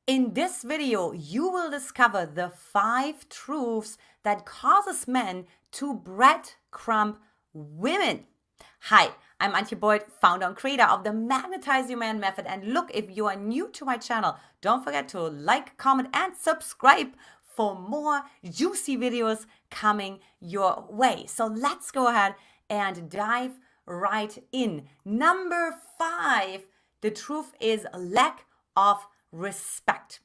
In this video, you will discover the 5 truths that causes men to breadcrumb women. Hi, I'm Antje Boyd, founder and creator of the Magnetize Your Man Method. And look, if you are new to my channel, don't forget to like, comment, and subscribe for more juicy videos coming your way. So let's go ahead and dive right in. Number 5, the truth is lack of respect.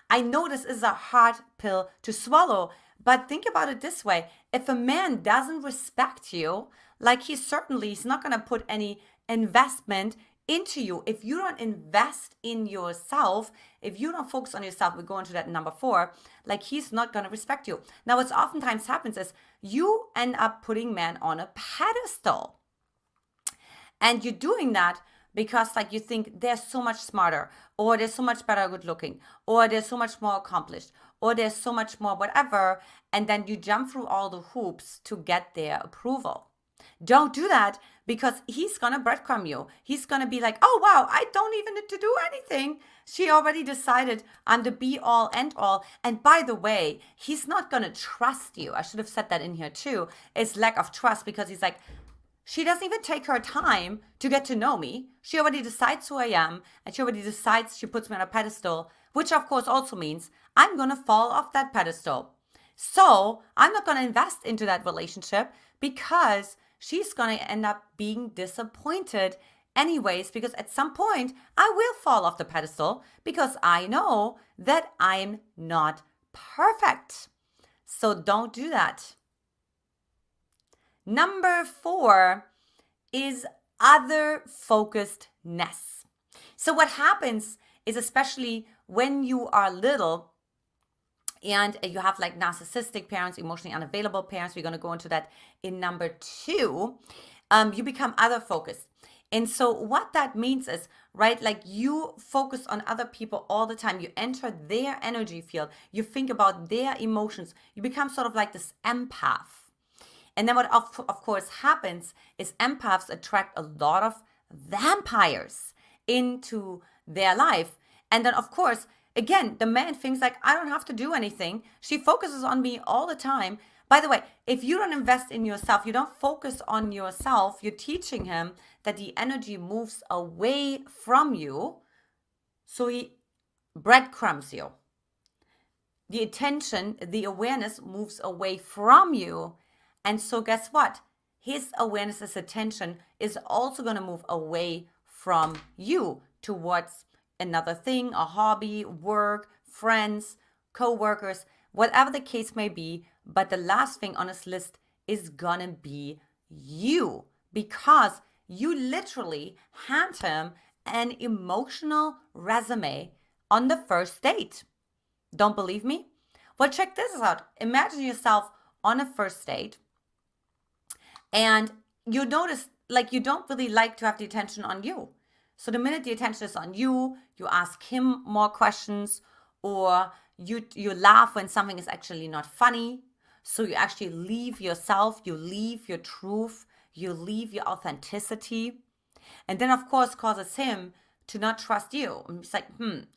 I know this is a hard pill to swallow, but think about it this way. If a man doesn't respect you, like he's not going to put any investment into you. If you don't invest in yourself, if you don't focus on yourself, we go into that number 4, like he's not going to respect you. Now, what's oftentimes happens is you end up putting men on a pedestal. And you're doing that because like you think they're so much smarter, or they're so much better good looking, or they're so much more accomplished, or they're so much more whatever, and then you jump through all the hoops to get their approval. Don't do that, because he's gonna breadcrumb you. He's gonna be like, oh wow, I don't even need to do anything. She already decided I'm the be all end all. And by the way, he's not gonna trust you. I should have said that in here too. It's lack of trust, because he's like, she doesn't even take her time to get to know me. She already decides who I am, and she already decides, she puts me on a pedestal, which of course also means I'm going to fall off that pedestal. So I'm not going to invest into that relationship, because she's going to end up being disappointed anyways, because at some point I will fall off the pedestal, because I know that I'm not perfect. So don't do that. Number 4 is other focusedness. So what happens is, especially when you are little and you have like narcissistic parents, emotionally unavailable parents, we're going to go into that in number 2, you become other focused. And so what that means is, right, like you focus on other people all the time. You enter their energy field. You think about their emotions. You become sort of like this empath. And then what of course happens is empaths attract a lot of vampires into their life. And then of course, again, the man thinks like, I don't have to do anything. She focuses on me all the time. By the way, if you don't invest in yourself, you don't focus on yourself, you're teaching him that the energy moves away from you. So he breadcrumbs you. The attention, the awareness moves away from you. And so guess what? His awareness, his attention is also going to move away from you towards another thing, a hobby, work, friends, co-workers, whatever the case may be. But the last thing on his list is going to be you, because you literally hand him an emotional resume on the first date. Don't believe me? Well, check this out. Imagine yourself on a first date, and you notice like you don't really like to have the attention on you. So the minute the attention is on you, you ask him more questions, or you laugh when something is actually not funny. So you actually leave yourself, you leave your truth, you leave your authenticity. And then of course causes him to not trust you. And he's like,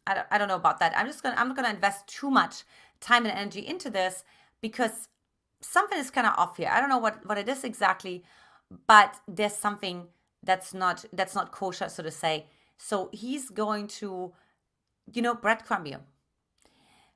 I don't know about that. I'm not gonna invest too much time and energy into this, because something is kind of off here. I don't know what it is exactly, but there's something that's not kosher, so to say. So he's going to, breadcrumb you.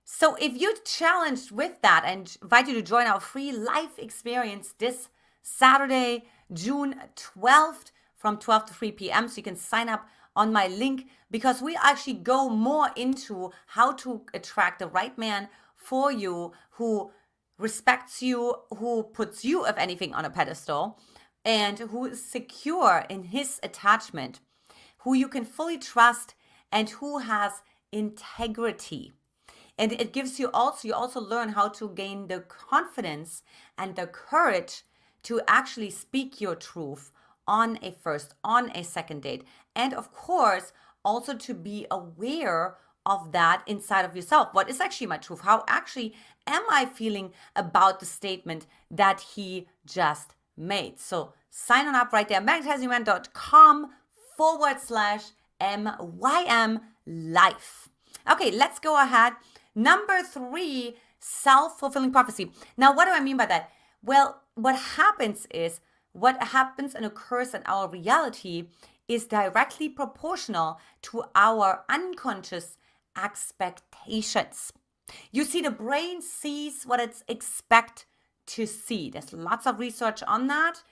So if you're challenged with that, I invite you to join our free live experience this Saturday, June 12th from 12 to 3 p.m. So you can sign up on my link, because we actually go more into how to attract the right man for you, who respects you, who puts you, if anything, on a pedestal, and who is secure in his attachment, who you can fully trust, and who has integrity. And it gives you also learn how to gain the confidence and the courage to actually speak your truth on a first, on a second date. And of course, also to be aware of that inside of yourself. What is actually my truth? How actually am I feeling about the statement that he just made? So sign on up right there, magnetizingman.com/MYM life. Okay, let's go ahead. Number 3, self-fulfilling prophecy. Now, what do I mean by that? Well, what happens and occurs in our reality is directly proportional to our unconscious expectations. You see, the brain sees what it's expect to see. There's lots of research on that.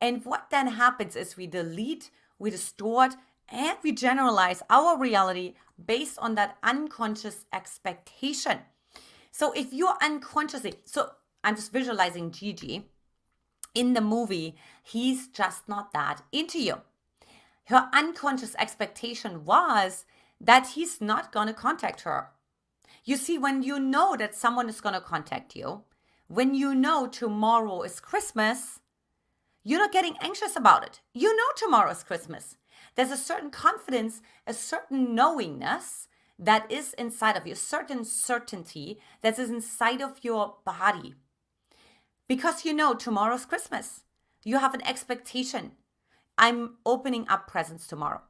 And what then happens is we delete, we distort, and we generalize our reality based on that unconscious expectation. So if you're unconsciously, so I'm just visualizing Gigi in the movie, he's just not that into you. Her unconscious expectation was that he's not going to contact her. You see, when you know that someone is going to contact you, when you know tomorrow is Christmas, you're not getting anxious about it. You know tomorrow is Christmas. There's a certain confidence, a certain knowingness that is inside of you, a certain certainty that is inside of your body. Because you know tomorrow's Christmas. You have an expectation. I'm opening up presents tomorrow.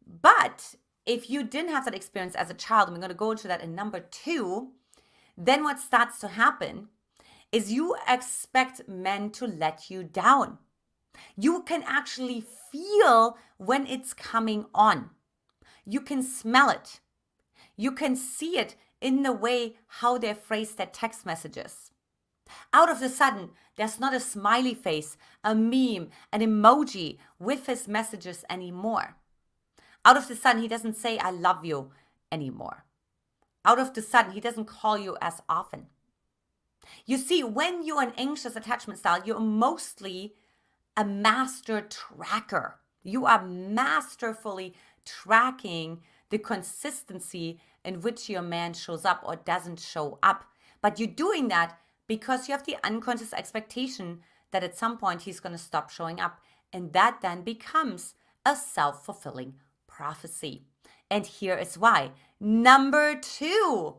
But if you didn't have that experience as a child, and we're going to go into that in number 2, then what starts to happen is you expect men to let you down. You can actually feel when it's coming on. You can smell it. You can see it in the way how they phrase their text messages. Out of the sudden, there's not a smiley face, a meme, an emoji with his messages anymore. Out of the sudden, he doesn't say, I love you anymore. Out of the sudden, he doesn't call you as often. You see, when you're an anxious attachment style, you're mostly a master tracker. You are masterfully tracking the consistency in which your man shows up or doesn't show up. But you're doing that because you have the unconscious expectation that at some point he's going to stop showing up. And that then becomes a self-fulfilling prophecy. And here is why. Number 2,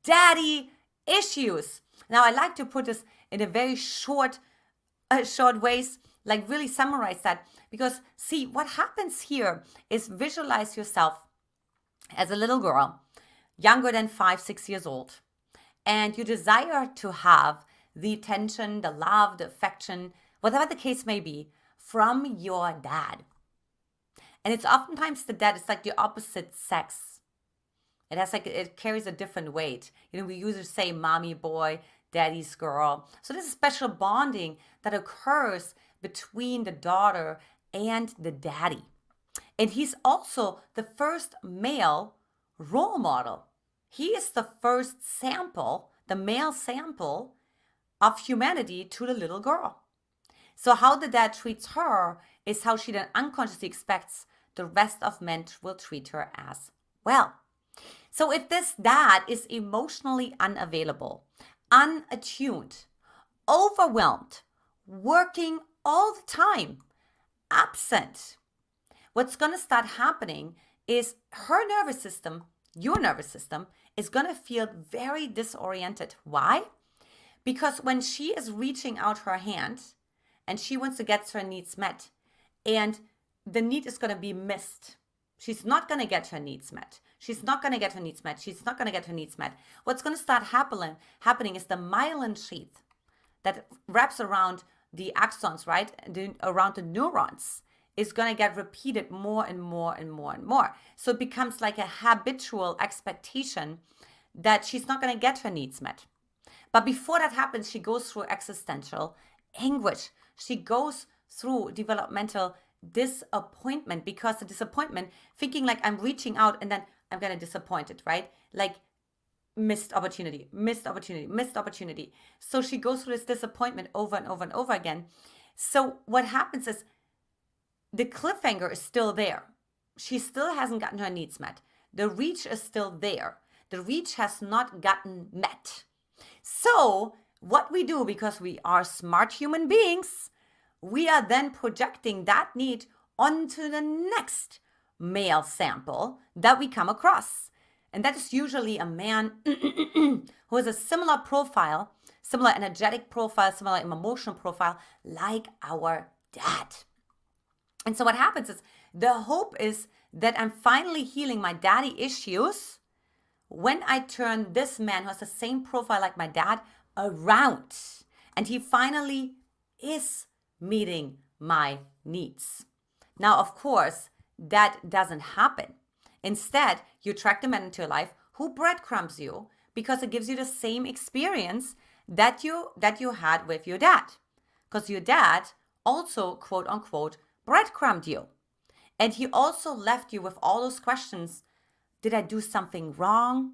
daddy issues. Now, I like to put this in a very short ways, like really summarize that. Because see, what happens here is visualize yourself as a little girl, younger than 5, 6 years old. And you desire to have the attention, the love, the affection, whatever the case may be, from your dad. And it's oftentimes the dad is like the opposite sex. It carries a different weight. You know, we usually say mommy boy, daddy's girl. So there's a special bonding that occurs between the daughter and the daddy. And he's also the first male role model. He is the first sample, the male sample of humanity to the little girl. So how the dad treats her is how she then unconsciously expects the rest of men will treat her as well. So if this dad is emotionally unavailable, unattuned, overwhelmed, working all the time, absent, what's going to start happening is her nervous system, your nervous system, is going to feel very disoriented. Why? Because when she is reaching out her hand and she wants to get her needs met, and the need is going to be missed. She's not going to get her needs met. She's not going to get her needs met. She's not going to get her needs met. What's going to start happening is the myelin sheath that wraps around the axons, right? Around the neurons is going to get repeated more and more and more and more. So it becomes like a habitual expectation that she's not going to get her needs met. But before that happens, she goes through existential anguish. She goes through developmental disappointment, because the disappointment, thinking like I'm reaching out and then I'm going to disappoint it, right? Like missed opportunity, missed opportunity, missed opportunity. So she goes through this disappointment over and over and over again. So what happens is the cliffhanger is still there. She still hasn't gotten her needs met. The reach is still there. The reach has not gotten met. So what we do, because we are smart human beings, we are then projecting that need onto the next male sample that we come across. And that is usually a man who has a similar profile, similar energetic profile, similar emotional profile, like our dad. And so what happens is the hope is that I'm finally healing my daddy issues when I turn this man who has the same profile like my dad around, and he finally is meeting my needs. Now, of course, that doesn't happen. Instead, you attract a man into your life who breadcrumbs you because it gives you the same experience that you had with your dad. Because your dad also, quote unquote, breadcrumbed you. And he also left you with all those questions. Did I do something wrong?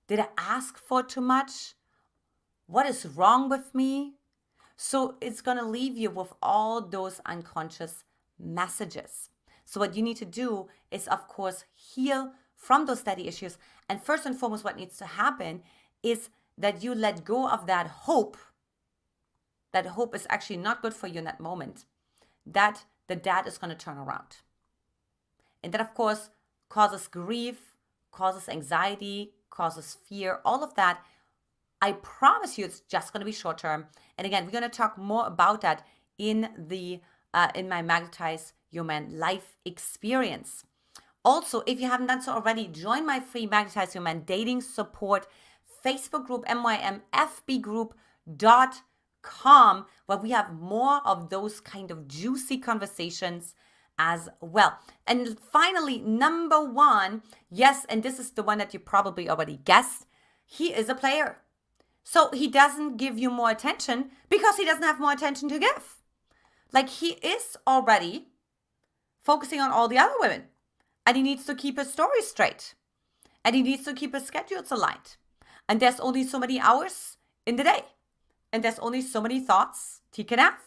Did I ask for too much? What is wrong with me? So it's going to leave you with all those unconscious messages. So what you need to do is, of course, heal from those daddy issues. And first and foremost, what needs to happen is that you let go of that hope. That hope is actually not good for you in that moment, that the dad is going to turn around. And that, of course, causes grief, causes anxiety, causes fear, all of that. I promise you it's just going to be short term. And again, we're going to talk more about that in my Magnetize Your Man life experience. Also, if you haven't done so already, join my free Magnetize Your Man dating support Facebook group, mymfbgroup.com, where we have more of those kind of juicy conversations as well. And finally, number one, yes, and this is the one that you probably already guessed, he is a player. So he doesn't give you more attention because he doesn't have more attention to give. Like, he is already focusing on all the other women, and he needs to keep his story straight, and he needs to keep his schedules aligned. And there's only so many hours in the day, and there's only so many thoughts he can have,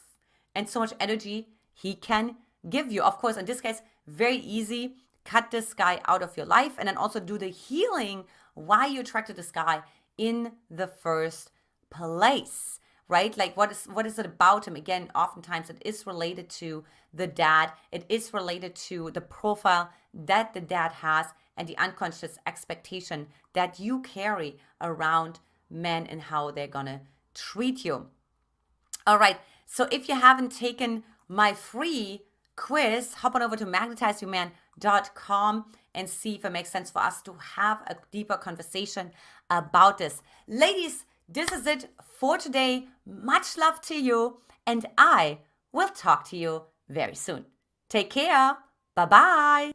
and so much energy he can give you. Of course, in this case, very easy. Cut this guy out of your life, and then also do the healing why you attracted this guy in the first place, right? Like, what is it about him? Again, oftentimes it is related to the dad. It is related to the profile that the dad has and the unconscious expectation that you carry around men and how they're gonna treat you. All right, so if you haven't taken my free quiz, hop on over to magnetizeyourman.com and see if it makes sense for us to have a deeper conversation about this. Ladies, this is it for today. Much love to you, and I will talk to you very soon. Take care. Bye-bye.